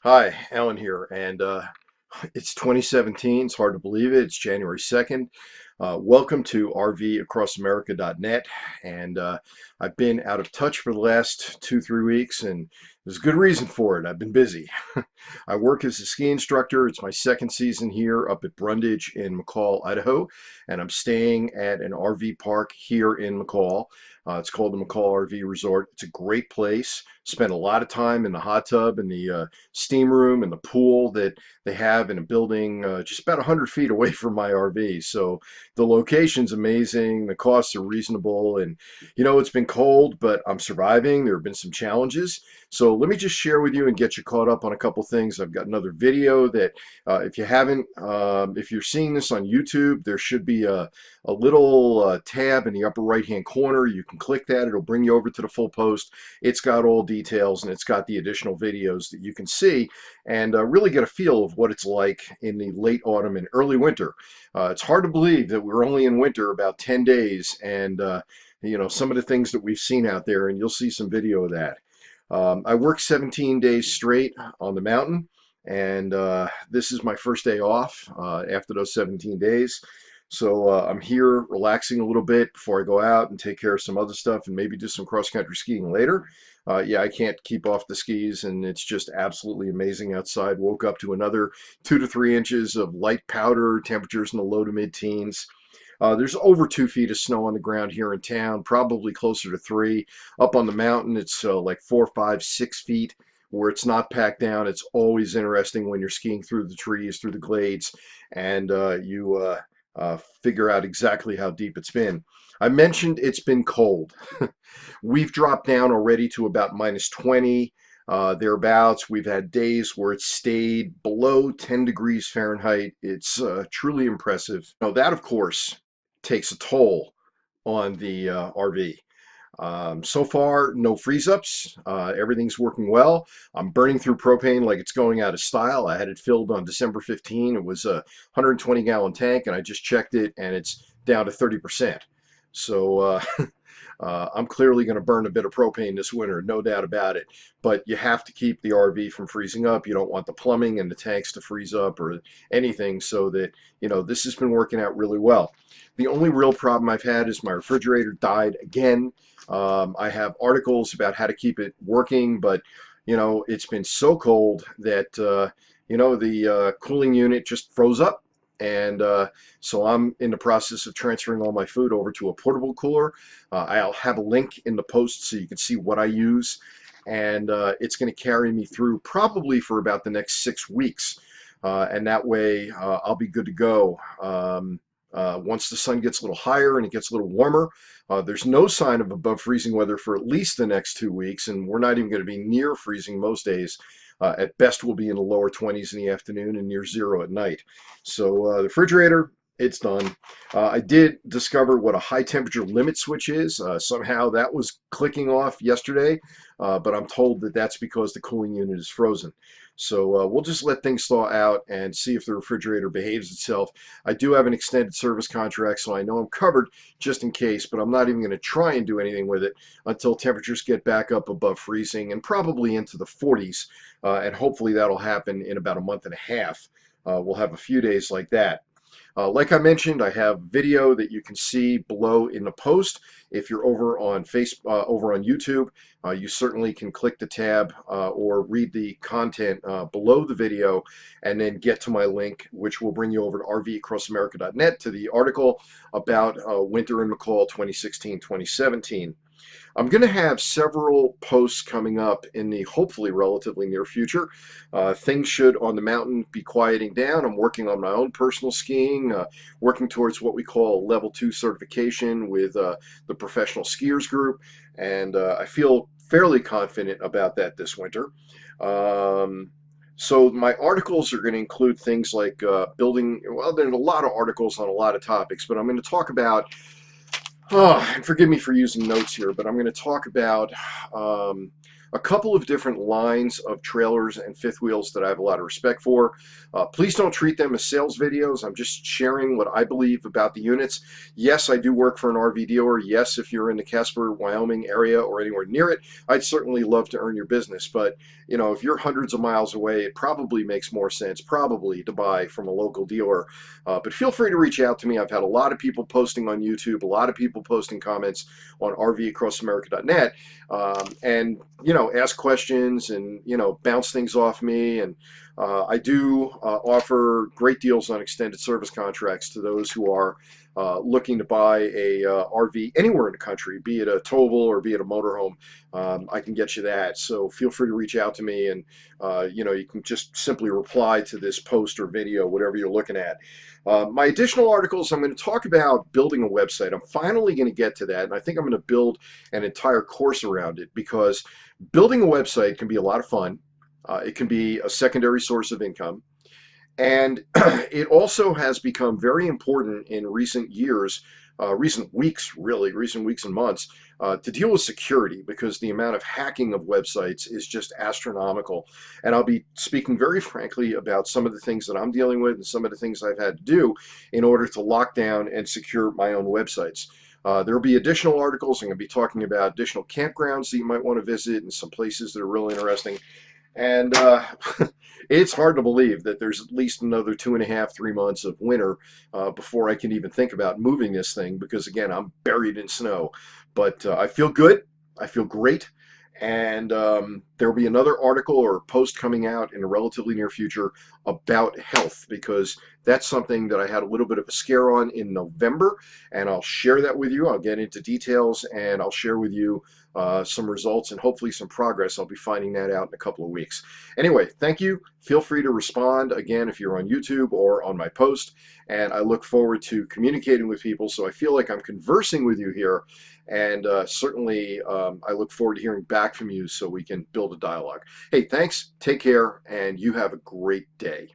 Hi, Alan here, and it's 2017. It's hard to believe it. It's January 2nd. Welcome to RVAcrossAmerica.net, and I've been out of touch for the last 2, 3 weeks, and there's a good reason for it. I've been busy. I work as a ski instructor. It's my second season here up at Brundage in McCall, Idaho, and I'm staying at an RV park here in McCall. It's called the McCall RV Resort. It's a great place. Spent a lot of time in the hot tub and the steam room and the pool that they have in a building just about 100 feet away from my RV. So the location's amazing. The costs are reasonable. And, it's been cold, but I'm surviving. There have been some challenges. So let me just share with you and get you caught up on a couple things. I've got another video that if you haven't, if you're seeing this on YouTube, there should be a little tab in the upper right hand corner. You can click that. It'll bring you over to the full post. It's got all details and it's got the additional videos that you can see and really get a feel of what it's like in the late autumn and early winter. It's hard to believe that we're only in winter about 10 days and some of the things that we've seen out there, and you'll see some video of that. I worked 17 days straight on the mountain, and this is my first day off after those 17 days. So I'm here relaxing a little bit before I go out and take care of some other stuff and maybe do some cross-country skiing later. Yeah, I can't keep off the skis, and it's just absolutely amazing outside. Woke up to another 2 to 3 inches of light powder, temperatures in the low to mid-teens. There's over 2 feet of snow on the ground here in town, probably closer to 3. Up on the mountain, it's like 4, 5, 6 feet where it's not packed down. It's always interesting when you're skiing through the trees, through the glades, and you figure out exactly how deep it's been. I mentioned it's been cold. We've dropped down already to about minus 20. Thereabouts. We've had days where it's stayed below 10 degrees Fahrenheit. It's truly impressive. Now, that, of course, takes a toll on the RV. So far, no freeze ups. Everything's working well. I'm burning through propane like it's going out of style. I had it filled on December 15. It was a 120-gallon tank, and I just checked it, and it's down to 30%. So I'm clearly going to burn a bit of propane this winter, no doubt about it. But you have to keep the RV from freezing up. You don't want the plumbing and the tanks to freeze up or anything, so that, this has been working out really well. The only real problem I've had is my refrigerator died again. I have articles about how to keep it working, but it's been so cold that the cooling unit just froze up. And so I'm in the process of transferring all my food over to a portable cooler. I'll have a link in the post so you can see what I use. And it's going to carry me through probably for about the next 6 weeks. And that way I'll be good to go. Once the sun gets a little higher and it gets a little warmer, there's no sign of above freezing weather for at least the next 2 weeks, and we're not even going to be near freezing most days. At best, we'll be in the lower 20s in the afternoon and near zero at night. So the refrigerator, it's done. I did discover what a high temperature limit switch is. Somehow that was clicking off yesterday, but I'm told that that's because the cooling unit is frozen. So we'll just let things thaw out and see if the refrigerator behaves itself. I do have an extended service contract, so I know I'm covered just in case, but I'm not even going to try and do anything with it until temperatures get back up above freezing and probably into the 40s. And hopefully that'll happen in about a month and a half. We'll have a few days like that. Like I mentioned, I have video that you can see below in the post. If you're over on over on YouTube, you certainly can click the tab or read the content below the video and then get to my link, which will bring you over to RVAcrossAmerica.net to the article about winter in McCall 2016-2017. I'm going to have several posts coming up in the hopefully relatively near future. Things should on the mountain be quieting down. I'm working on my own personal skiing, working towards what we call level 2 certification with the professional skiers group, and I feel fairly confident about that this winter. So my articles are going to include things like building, well, there's a lot of articles on a lot of topics, but I'm going to talk about and forgive me for using notes here, but I'm going to talk about a couple of different lines of trailers and fifth wheels that I have a lot of respect for. Please don't treat them as sales videos. I'm just sharing what I believe about the units. Yes, I do work for an RV dealer. Yes, if you're in the Casper, Wyoming area or anywhere near it, I'd certainly love to earn your business. But, you know, if you're hundreds of miles away, it probably makes more sense probably to buy from a local dealer. But feel free to reach out to me. I've had a lot of people posting on YouTube, a lot of people posting comments on rvacrossamerica.net, and, you know, ask questions and, you know, bounce things off me. And I do offer great deals on extended service contracts to those who are looking to buy a RV anywhere in the country, be it a towable or be it a motorhome. I can get you that. So feel free to reach out to me, and you know, you can just simply reply to this post or video, whatever you're looking at. My additional articles, I'm going to talk about building a website. I'm finally going to get to that, and I think I'm going to build an entire course around it, because building a website can be a lot of fun. It can be a secondary source of income. And it also has become very important in recent years, recent weeks and months, to deal with security, because the amount of hacking of websites is just astronomical. And I'll be speaking very frankly about some of the things that I'm dealing with and some of the things I've had to do in order to lock down and secure my own websites. There will be additional articles. I'm going to be talking about additional campgrounds that you might want to visit and some places that are really interesting. And it's hard to believe that there's at least another 2.5, 3 months of winter before I can even think about moving this thing, because again, I'm buried in snow. But I feel good. I feel great. And there will be another article or post coming out in a relatively near future about health, because that's something that I had a little bit of a scare on in November, and I'll share that with you. I'll get into details, and I'll share with you some results and hopefully some progress. I'll be finding that out in a couple of weeks. Anyway, thank you. Feel free to respond again if you're on YouTube or on my post, and I look forward to communicating with people, so I feel like I'm conversing with you here. And certainly I look forward to hearing back from you so we can build a dialogue. Hey, thanks, take care, and you have a great day.